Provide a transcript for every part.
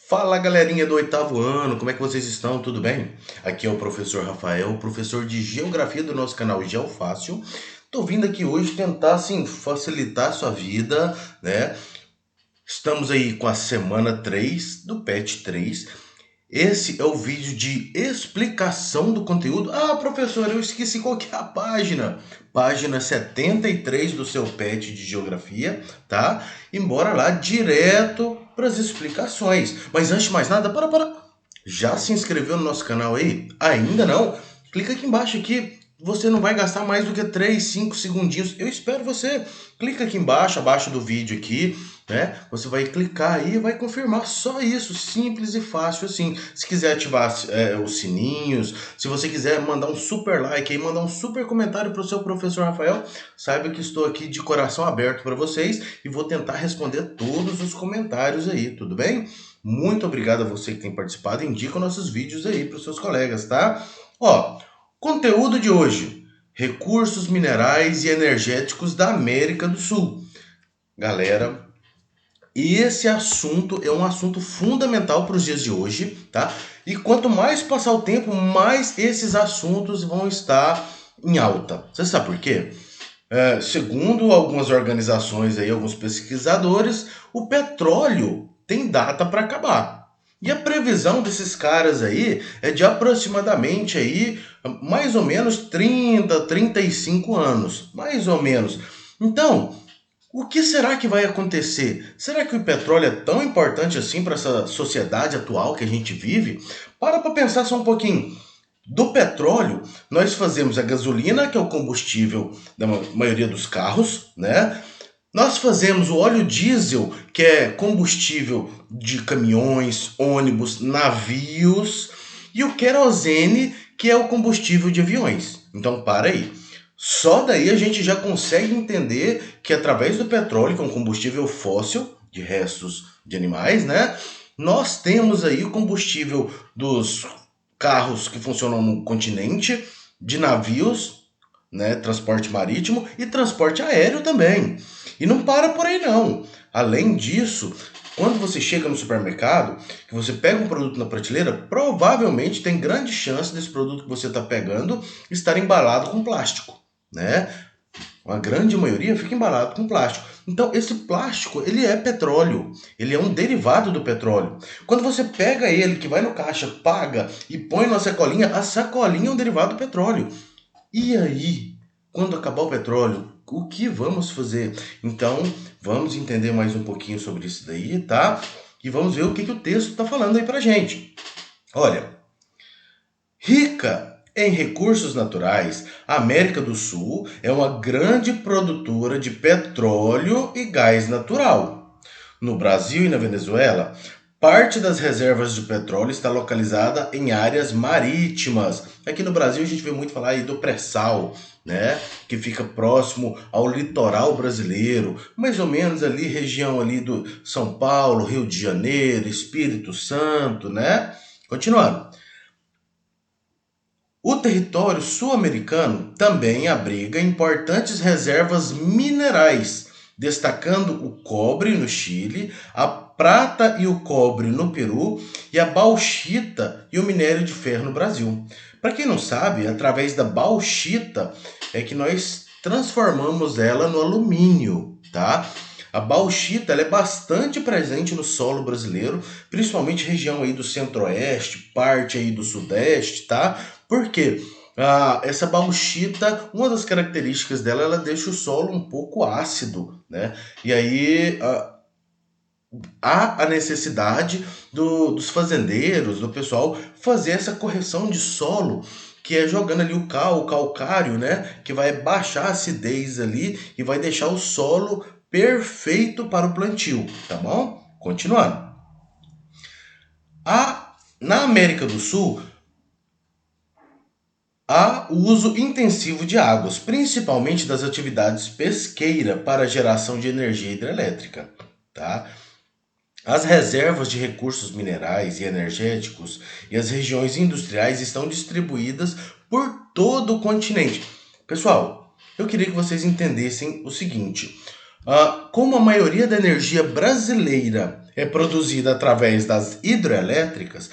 Fala galerinha do oitavo ano, como é que vocês estão? Tudo bem? Aqui é o professor Rafael, professor de Geografia do nosso canal GeoFácil. Tô vindo aqui hoje tentar, assim, facilitar a sua vida, né? Estamos aí com a semana 3 do PET 3. Esse é o vídeo de explicação do conteúdo. Ah, professor, eu esqueci qual que é a página. Página 73 do seu PET de Geografia, tá? E bora lá direto para as explicações. Mas antes de mais nada, para. Já se inscreveu no nosso canal aí? Ainda não? Clica aqui embaixo aqui. Você não vai gastar mais do que 3, 5 segundinhos. Eu espero você. Clica aqui embaixo, abaixo do vídeo aqui, né? Você vai clicar aí e vai confirmar. Só isso, simples e fácil assim. Se quiser ativar os sininhos, se você quiser mandar um super like aí, mandar um super comentário para o seu professor Rafael, saiba que estou aqui de coração aberto para vocês e vou tentar responder todos os comentários aí, tudo bem? Muito obrigado a você que tem participado. Indica nossos vídeos aí para os seus colegas, tá? Ó, conteúdo de hoje: recursos minerais e energéticos da América do Sul. Galera, esse assunto é um assunto fundamental para os dias de hoje, tá? E quanto mais passar o tempo, mais esses assuntos vão estar em alta. Você sabe por quê? Segundo algumas organizações aí, alguns pesquisadores, o petróleo tem data para acabar. E a previsão desses caras aí é de aproximadamente aí mais ou menos 30, 35 anos, mais ou menos. Então, o que será que vai acontecer? Será que o petróleo é tão importante assim para essa sociedade atual que a gente vive? Para pensar só um pouquinho. Do petróleo, nós fazemos a gasolina, que é o combustível da maioria dos carros, né? Nós fazemos o óleo diesel, que é combustível de caminhões, ônibus, navios, e o querosene, que é o combustível de aviões. Então, para aí. Só daí a gente já consegue entender que através do petróleo, que é um combustível fóssil, de restos de animais, né? Nós temos aí o combustível dos carros que funcionam no continente, de navios, né, transporte marítimo e transporte aéreo também. E não para por aí não. Além disso, quando você chega no supermercado, que você pega um produto na prateleira, provavelmente tem grande chance desse produto que você está pegando estar embalado com plástico, né? Uma grande maioria fica embalado com plástico. Então, esse plástico, ele é petróleo. Ele é um derivado do petróleo. Quando você pega ele, que vai no caixa, paga e põe na sacolinha, a sacolinha é um derivado do petróleo. E aí, quando acabar o petróleo, o que vamos fazer? Então, vamos entender mais um pouquinho sobre isso daí, tá? E vamos ver o que o texto está falando aí pra gente. Olha, rica em recursos naturais, a América do Sul é uma grande produtora de petróleo e gás natural. No Brasil e na Venezuela, parte das reservas de petróleo está localizada em áreas marítimas. Aqui no Brasil a gente vê muito falar aí do pré-sal, né, que fica próximo ao litoral brasileiro, mais ou menos ali região ali do São Paulo, Rio de Janeiro, Espírito Santo, né? Continuando. O território sul-americano também abriga importantes reservas minerais, destacando o cobre no Chile, a prata e o cobre no Peru e a bauxita e o minério de ferro no Brasil. Para quem não sabe, através da bauxita é que nós transformamos ela no alumínio, tá? A bauxita ela é bastante presente no solo brasileiro, principalmente região aí do centro-oeste, parte aí do sudeste, tá? Por quê? Essa bauxita, uma das características dela, ela deixa o solo um pouco ácido, né? E aí há a necessidade dos fazendeiros, do pessoal, fazer essa correção de solo, que é jogando ali o calcário, né? Que vai baixar a acidez ali e vai deixar o solo perfeito para o plantio, tá bom? Continuando. Na América do Sul, há o uso intensivo de águas, principalmente das atividades pesqueira para a geração de energia hidrelétrica, tá? As reservas de recursos minerais e energéticos e as regiões industriais estão distribuídas por todo o continente. Pessoal, eu queria que vocês entendessem o seguinte: como a maioria da energia brasileira é produzida através das hidrelétricas,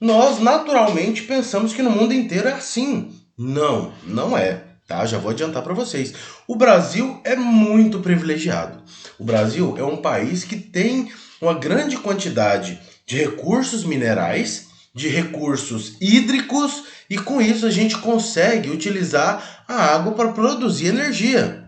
nós naturalmente pensamos que no mundo inteiro é assim. Não, não é. Tá? Já vou adiantar para vocês. O Brasil é muito privilegiado. O Brasil é um país que tem uma grande quantidade de recursos minerais, de recursos hídricos, e com isso a gente consegue utilizar a água para produzir energia.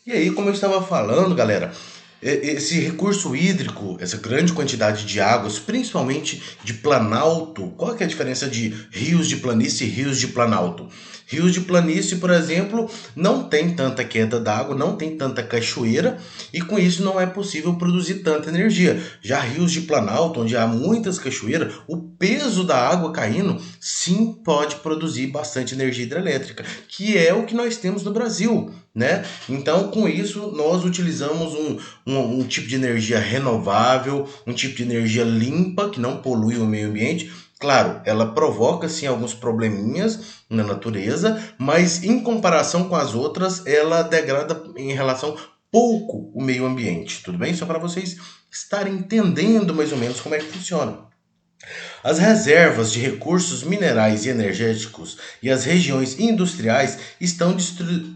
E aí, como eu estava falando, galera, esse recurso hídrico, essa grande quantidade de águas, principalmente de planalto, qual que é a diferença de rios de planície e rios de planalto? Rios de planície, por exemplo, não tem tanta queda d'água, não tem tanta cachoeira e com isso não é possível produzir tanta energia. Já rios de planalto, onde há muitas cachoeiras, o peso da água caindo, sim, pode produzir bastante energia hidrelétrica, que é o que nós temos no Brasil, né? Então, com isso, nós utilizamos um tipo de energia renovável, um tipo de energia limpa, que não polui o meio ambiente. Claro, ela provoca sim alguns probleminhas na natureza, mas em comparação com as outras, ela degrada em relação pouco o meio ambiente, tudo bem? Só para vocês estarem entendendo mais ou menos como é que funciona. As reservas de recursos minerais e energéticos e as regiões industriais estão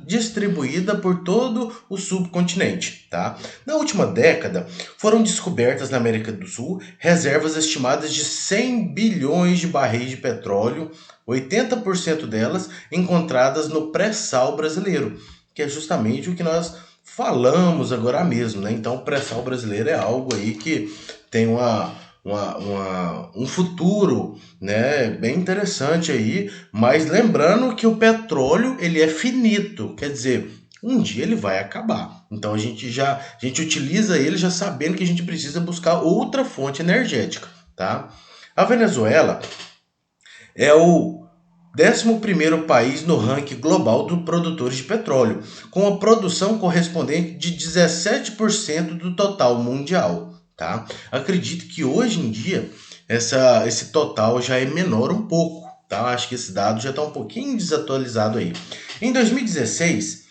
distribuídas por todo o subcontinente. Tá? Na última década, foram descobertas na América do Sul reservas estimadas de 100 bilhões de barris de petróleo, 80% delas encontradas no pré-sal brasileiro, que é justamente o que nós falamos agora mesmo. Né? Então, o pré-sal brasileiro é algo aí que tem um futuro, né, bem interessante aí, mas lembrando que o petróleo ele é finito, quer dizer, um dia ele vai acabar. Então a gente utiliza ele já sabendo que a gente precisa buscar outra fonte energética, tá? A Venezuela é o 11º país no ranking global de produtores de petróleo, com a produção correspondente de 17% do total mundial. Tá? Acredito que hoje em dia esse total já é menor um pouco. Tá? Acho que esse dado já está um pouquinho desatualizado aí. Em 2016,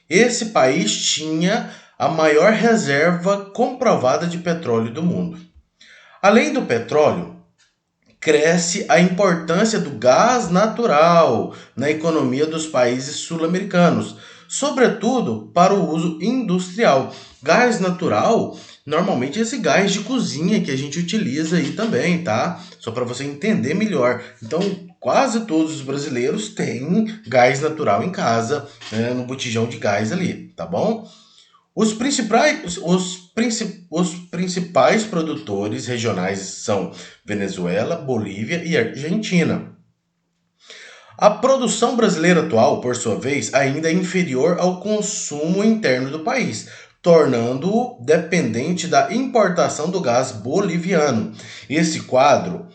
esse país tinha a maior reserva comprovada de petróleo do mundo. Além do petróleo, cresce a importância do gás natural na economia dos países sul-americanos, sobretudo para o uso industrial. Gás natural, normalmente é esse gás de cozinha que a gente utiliza aí também, tá? Só para você entender melhor. Então, quase todos os brasileiros têm gás natural em casa, né, no botijão de gás ali, tá bom? Os principais produtores regionais são Venezuela, Bolívia e Argentina. A produção brasileira atual, por sua vez, ainda é inferior ao consumo interno do país, tornando-o dependente da importação do gás boliviano. Esse quadro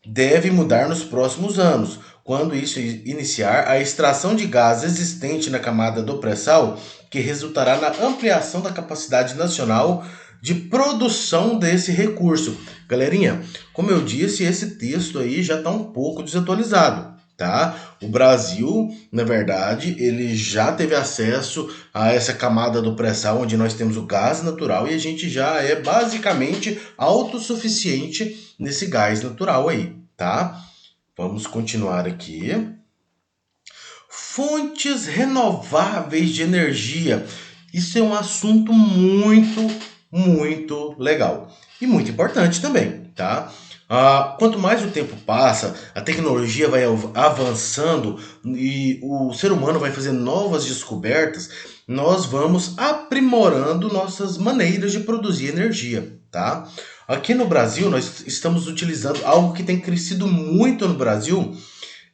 deve mudar nos próximos anos, quando isso iniciar a extração de gás existente na camada do pré-sal, que resultará na ampliação da capacidade nacional de produção desse recurso. Galerinha, como eu disse, esse texto aí já está um pouco desatualizado. Tá? O Brasil, na verdade, ele já teve acesso a essa camada do pré-sal, onde nós temos o gás natural e a gente já é basicamente autossuficiente nesse gás natural aí, tá? Vamos continuar aqui. Fontes renováveis de energia. Isso é um assunto muito legal e muito importante também, tá? Quanto mais o tempo passa, a tecnologia vai avançando e o ser humano vai fazendo novas descobertas, nós vamos aprimorando nossas maneiras de produzir energia, tá? Aqui no Brasil, nós estamos utilizando algo que tem crescido muito no Brasil,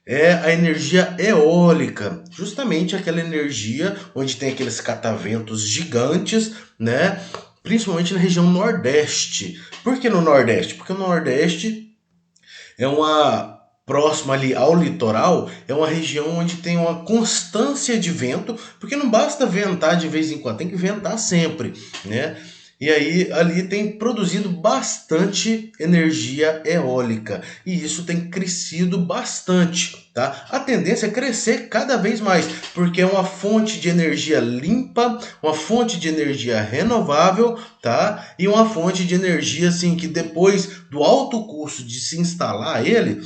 é a energia eólica, justamente aquela energia onde tem aqueles cataventos gigantes, né? Principalmente na região Nordeste. Por que no Nordeste? Porque o Nordeste é uma próxima ali ao litoral, é uma região onde tem uma constância de vento, porque não basta ventar de vez em quando, tem que ventar sempre, né? E aí ali tem produzido bastante energia eólica e isso tem crescido bastante, tá? A tendência é crescer cada vez mais, porque é uma fonte de energia limpa, uma fonte de energia renovável, tá? E uma fonte de energia assim que depois do alto custo de se instalar ele,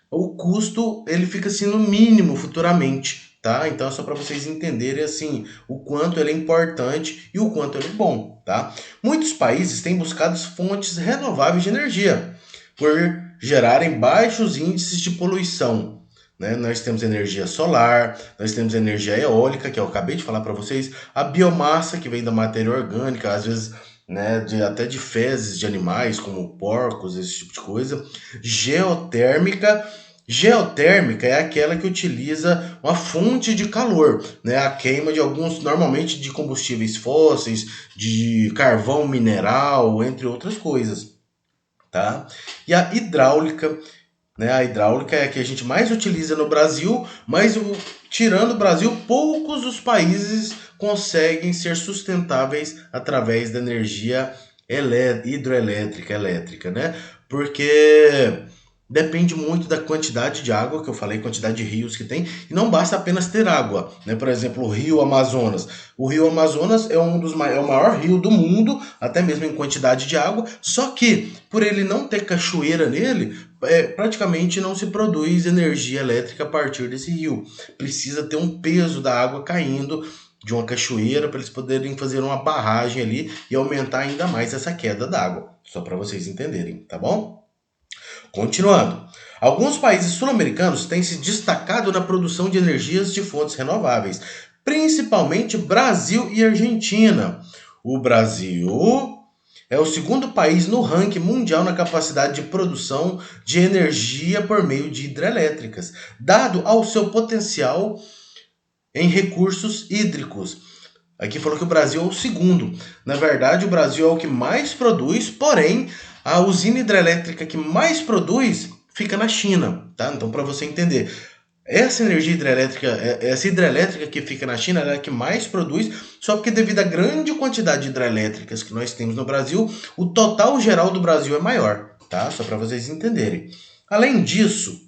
o custo ele fica assim no mínimo futuramente, tá? Então é só para vocês entenderem assim o quanto ele é importante e o quanto ele é bom, tá? Muitos países têm buscado fontes renováveis de energia por gerarem baixos índices de poluição. Né? Nós temos energia solar, nós temos energia eólica, que eu acabei de falar para vocês, a biomassa que vem da matéria orgânica, às vezes né, até de fezes de animais, como porcos, esse tipo de coisa. Geotérmica. Geotérmica é aquela que utiliza uma fonte de calor, né? A queima de alguns, normalmente de combustíveis fósseis, de carvão mineral, entre outras coisas, tá? E a hidráulica, né? A hidráulica é a que a gente mais utiliza no Brasil, mas tirando o Brasil, poucos os países conseguem ser sustentáveis através da energia hidroelétrica, elétrica, né? Porque depende muito da quantidade de água, que eu falei, quantidade de rios que tem, e não basta apenas ter água, né? Por exemplo, o Rio Amazonas. O Rio Amazonas é é o maior rio do mundo, até mesmo em quantidade de água, só que por ele não ter cachoeira nele, praticamente não se produz energia elétrica a partir desse rio. Precisa ter um peso da água caindo de uma cachoeira para eles poderem fazer uma barragem ali e aumentar ainda mais essa queda d'água. Só para vocês entenderem, tá bom? Continuando. Alguns países sul-americanos têm se destacado na produção de energias de fontes renováveis, principalmente Brasil e Argentina. O Brasil é o segundo país no ranking mundial na capacidade de produção de energia por meio de hidrelétricas, dado ao seu potencial em recursos hídricos. Aqui falou que o Brasil é o segundo. Na verdade, o Brasil é o que mais produz, porém, a usina hidrelétrica que mais produz fica na China, tá? Então, para você entender, essa energia hidrelétrica, essa hidrelétrica que fica na China, ela é a que mais produz, só porque devido à grande quantidade de hidrelétricas que nós temos no Brasil, o total geral do Brasil é maior, tá? Só para vocês entenderem. Além disso,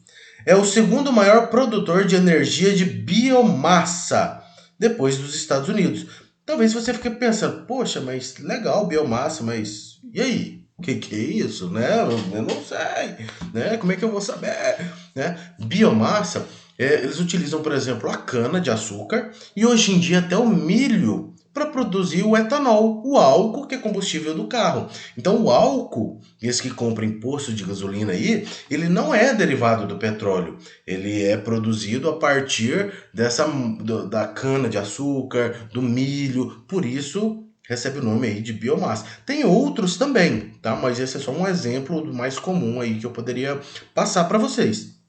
é o segundo maior produtor de energia de biomassa, depois dos Estados Unidos. Talvez você fique pensando, poxa, mas legal, biomassa, mas e aí? O que é isso, né? Eu não sei, né? Como é que eu vou saber, né? Biomassa, eles utilizam, por exemplo, a cana de açúcar e hoje em dia até o milho para produzir o etanol, o álcool que é combustível do carro. Então o álcool, esse que compra em posto de gasolina aí, ele não é derivado do petróleo. Ele é produzido a partir da cana de açúcar, do milho, por isso recebe o nome aí de biomassa. Tem outros também, tá? Mas esse é só um exemplo do mais comum aí que eu poderia passar para vocês,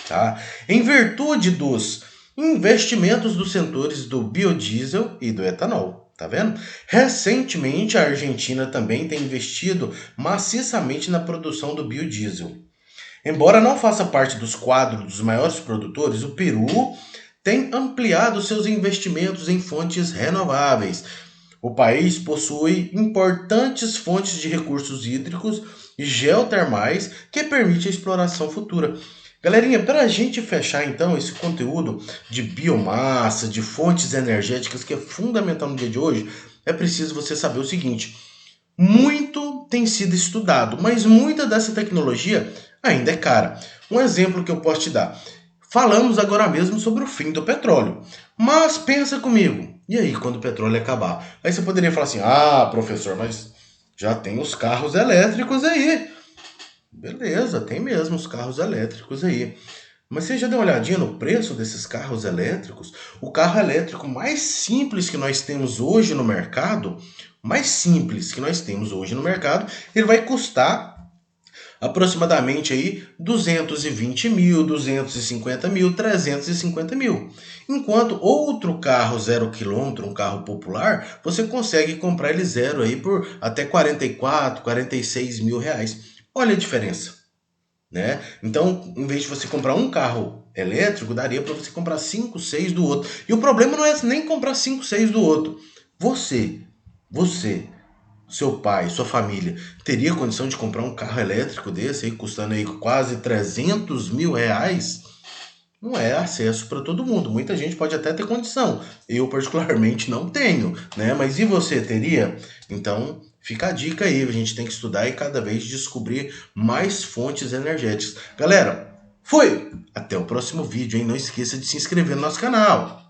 tá? Em virtude dos investimentos dos setores do biodiesel e do etanol. Tá vendo? Recentemente, a Argentina também tem investido maciçamente na produção do biodiesel. Embora não faça parte dos quadros dos maiores produtores, o Peru tem ampliado seus investimentos em fontes renováveis. O país possui importantes fontes de recursos hídricos e geotermais que permitem a exploração futura. Galerinha, para a gente fechar então esse conteúdo de biomassa, de fontes energéticas que é fundamental no dia de hoje, é preciso você saber o seguinte: muito tem sido estudado, mas muita dessa tecnologia ainda é cara. Um exemplo que eu posso te dar. Falamos agora mesmo sobre o fim do petróleo. Mas pensa comigo, e aí quando o petróleo acabar? Aí você poderia falar assim, ah, professor, mas já tem os carros elétricos aí. Beleza, tem mesmo os carros elétricos aí. Mas você já deu uma olhadinha no preço desses carros elétricos? O carro elétrico mais simples que nós temos hoje no mercado, mais simples que nós temos hoje no mercado, ele vai custar aproximadamente aí 220 mil, 250 mil, 350 mil. Enquanto outro carro 0 km, um carro popular, você consegue comprar ele zero aí por até 44, 46 mil reais. Olha a diferença, né? Então, em vez de você comprar um carro elétrico, daria para você comprar 5, 6 do outro. E o problema não é nem comprar 5, 6 do outro. Você seu pai, sua família, teria condição de comprar um carro elétrico desse aí, custando aí quase 300 mil reais? Não é acesso para todo mundo. Muita gente pode até ter condição. Eu, particularmente, não tenho, né? Mas e você teria? Então, fica a dica aí. A gente tem que estudar e cada vez descobrir mais fontes energéticas. Galera, fui! Até o próximo vídeo, hein? Não esqueça de se inscrever no nosso canal.